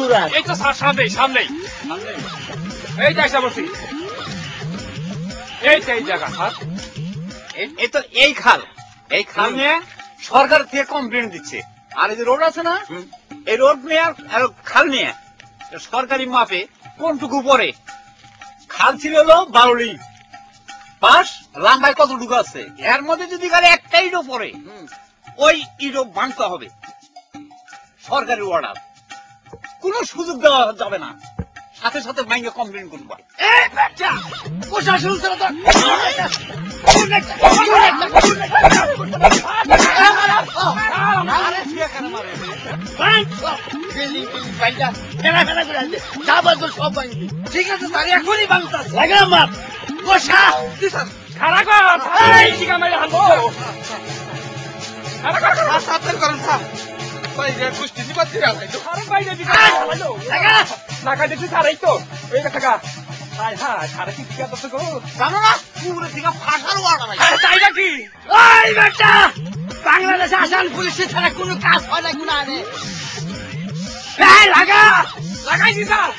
দূরে এই তো সামনেই সামনেই এই যে এসে বলছি এই জায়গা স্যার এই তো এই খাল নিয়ে সরকার থেকে কমপ্লেন দিচ্ছে আর এই যে রোড আছে না এই রোড নিয়ে আর খাল নিয়ে সরকারি মাপে কোনটুকু পরে খাল ছিল হলো 12 লিং পাশ লম্বায় কতটুকু আছে এর মধ্যে যদি খালি একটা ইটও পড়ে ওই ইটও ভাঙতে হবে সরকারি অর্ডার কোন সুযোগ দেওয়া যাবে না সাথে সাথে ভাঙে কমপ্লেন করবো প্রশাসন ঠিক আছে স্যার এখনই ভাঙতেছে বসা খারাপ করেন স্যার বাংলাদেশে আসান পুলিশের ছাড়া কোনো কাজ হয় না কোনো আনে লাগাইছি স্যার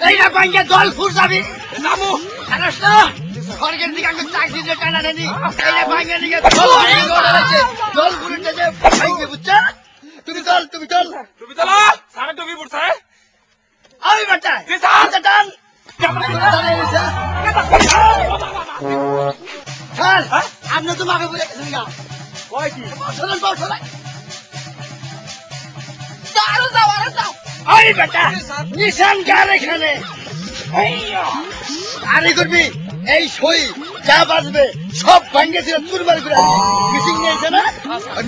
এইটা ব্যাংকে জল ফুর যাবি নামু সরকারের দিকে আমি চাকরি দিয়ে টানা নেনি এইটা ব্যাংকের দিকে জল ফুরেছে ভাইকে বুঝছো তুমি চল তুমি চলো স্যার টুপি পড়ছে আমি বাচ্চা টান আপনি তো মাকে বলে গেছেন গা নিশান কার এখানে আরে করবি এই সই যা বাজবে সব ভাঙ্গে ছিল চুরমার করে মিশিং নিয়েছে না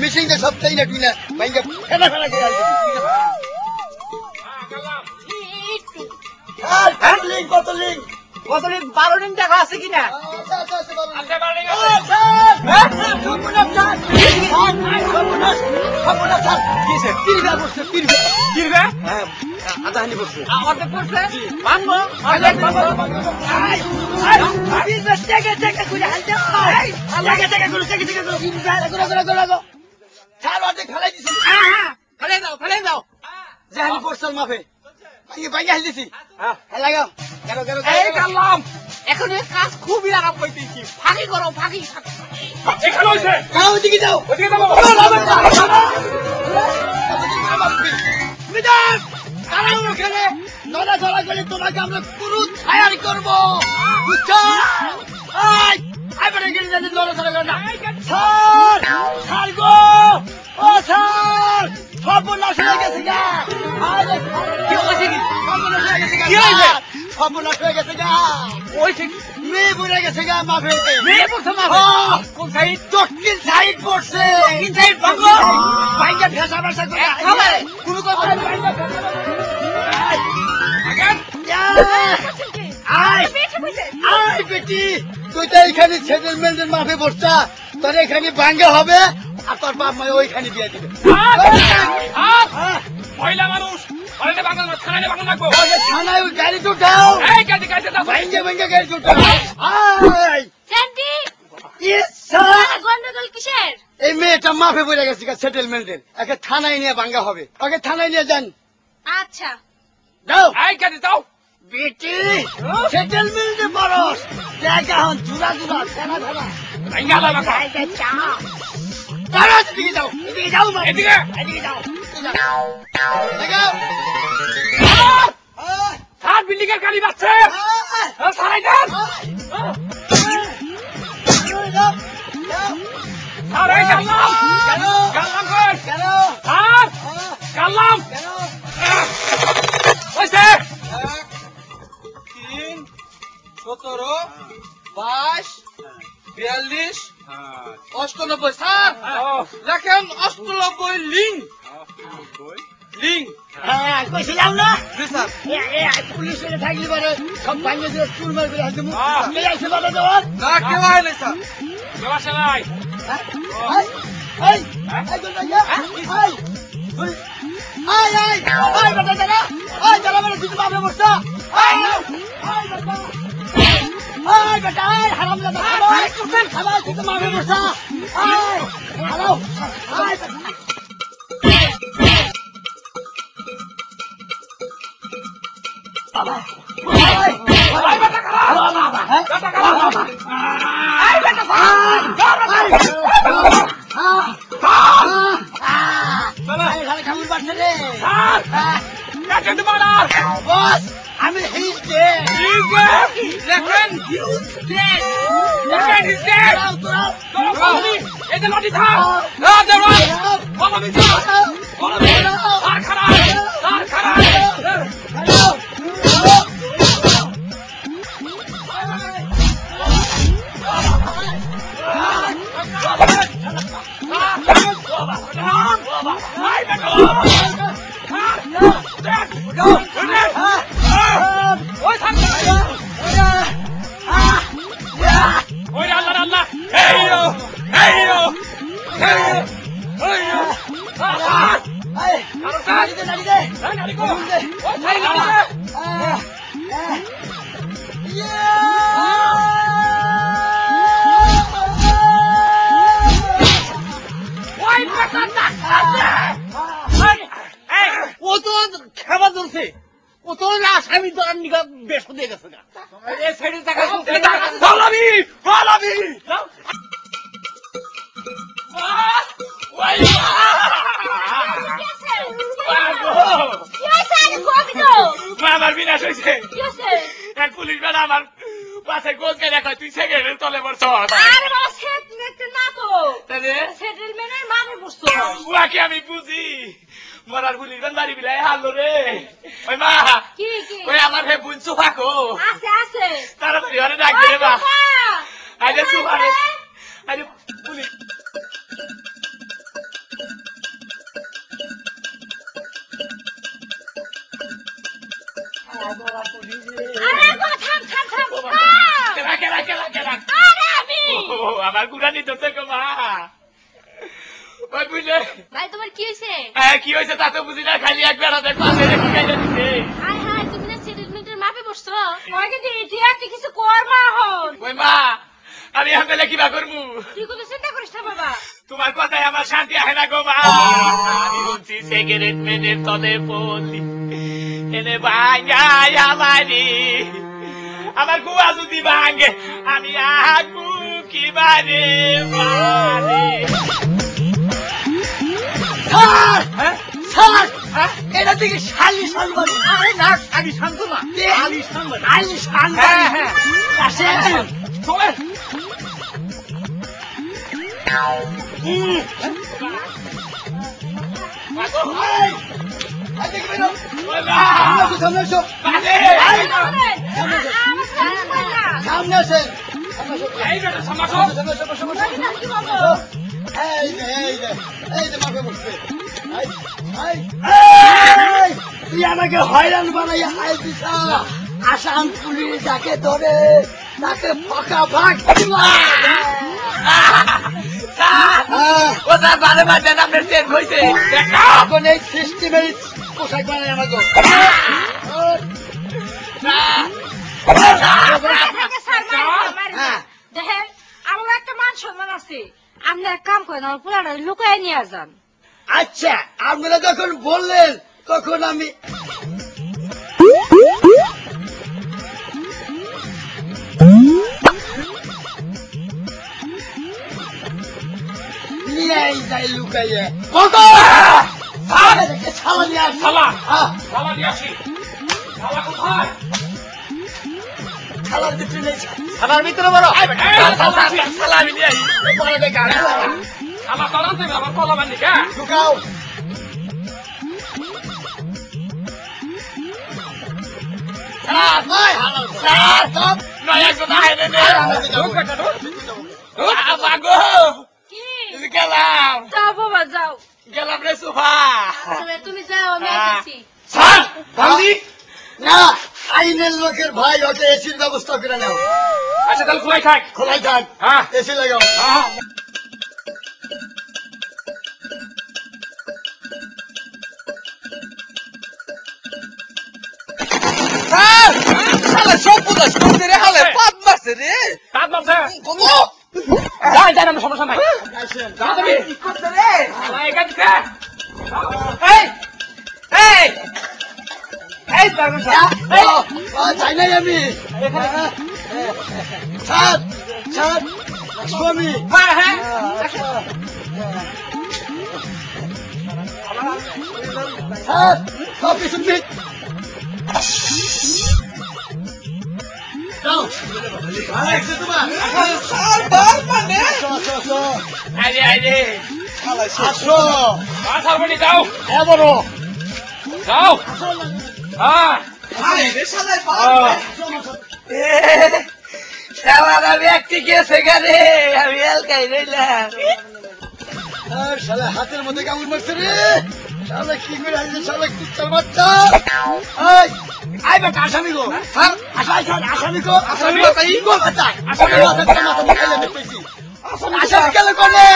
মিশিং টা সব তাই না তুই না ভাঙ্গে ফেলা ফেলা করে আসবি কত লিঙ্ক 12 লিঙ্ক টাকা আছে কিনা আদাহানি বসছে ফেলাই দাও জাহানি পড়ছাল মাফে এখন কাজ খুবই আরাম পাইতেছি ফাঁকি করো ফাঁকি ওদিকে যাও নড়াচড়া করে তোমাকে আমরা পুরো ছায়ার করবো বুঝছো নড়াচড়া করে না ছাড় গো ও ছাড় সর্বনাশ হয়ে গেছে গা সর্বনাশ হয়ে গেছে গা ওই মেয়ে পড়ে গেছে গা মাফে মেয়ে পড়ছে কোন সাইড দক্ষিণ সাইড পড়ছে দক্ষিণ সাইড ভাঙো ভাঙ্গা ফেসা ফেসা করে কোনো কথা আয় বেটি তুই তো এখানে সেটেলমেন্টের মাফে বসছা তোর এখানে ভাঙ্গা হবে আর তোর বাপ মা ওইখানে দিয়ে দিবে মহিলা মানুষ থানায় ওই গাড়ি উঠাও ভাঙ্গে ভাঙ্গে গাড়ি উঠাও এই মেয়েটা মাফে পড়ে গেছে সেটেলমেন্টের একে থানায় নিয়ে ভাঙ্গা হবে ওকে থানায় নিয়ে যান আচ্ছা যাও যাও বেটি সেটেলমেন্টে বরস জায়গা হন জুড়া জুড়া ছেনা ছেনা এদিকে যাও এদিকে যাও এদিকে এদিকে যাও সাত বিল্ডিং এর গাড়ি বাজছে সারাই দেন সারাই গাল্লাম গাল্লাম কর স্যার গাল্লাম হয়েছে 17 22 42 98 স্যার লেখেন 98 লিং লিং হ্যাঁ কইছিলাম না জি স্যার পুলিশের থাকলে পরে সব ভাঙে দিয়ে চুর মার করে আসবে কে আইছে বাবা দেওয়ার না কেউ আয় না স্যার কেউ আসে নাই এই বেটা দাদা এই দাদা মানে তুই বাবা বসা বেটা হারাম দাদা খাবার তুই তো মাবে বসা হ্যালো আমি he's dead. Reverend, he's dead. Reverend, he's dead. Follow me. In the lobby town. Up the right. Follow me down. Follow me. আচ্ছা আপনারা যখন বললেন তখন আমি নিয়ে যাই লুকাইয়ে ছালা নিয়ে আসি ছালা নিয়ে আসি ছালা কোথায় ছালার ভিতরে নেই থানার ভিতরে বড় ছালা আমি নিয়ে আসি ছালা চালান দেবে আমার কলা বানি কে ঢুকাও গেলাম রে সুফা তুমি যাও আমি আসছি না আইনের লোকের ভাই ওকে এসির ব্যবস্থা করে নাও আচ্ছা তাহলে খোলাই থাক খোলাই থাক এসি লাগাও সব পুরাস করতে রে হালে পাত মারছে রে তাত মারছে কমো যাই যাই না সমস্যা নাই যাও তুমি কি করতে রে এই গাড়িতে এই এই এই পারবেন স্যার চাই নাই আমি ছাড় ছাড় স্বামী হ্যাঁ হ্যাঁ ছাড় সব কিছু দিক যাও আরেকটা তোমার আসো আইলে আইলে আসো মাথার বাড়ি যাও এবারও যাও হ্যাঁ আমি একটি গেছে গারে আমি এলকাই রইলাম শালা হাতের মধ্যে কামড় মারছে রে শালা কি করে আসছে শালা কুত্তার বাচ্চা এই আই বেটা আসামি গো স্যার আসামি গো আসামি মাথা ই গো বাচ্চা আসামি মাথা মাথা মুখাইলে দেখতেছি আসামি গেল কোনে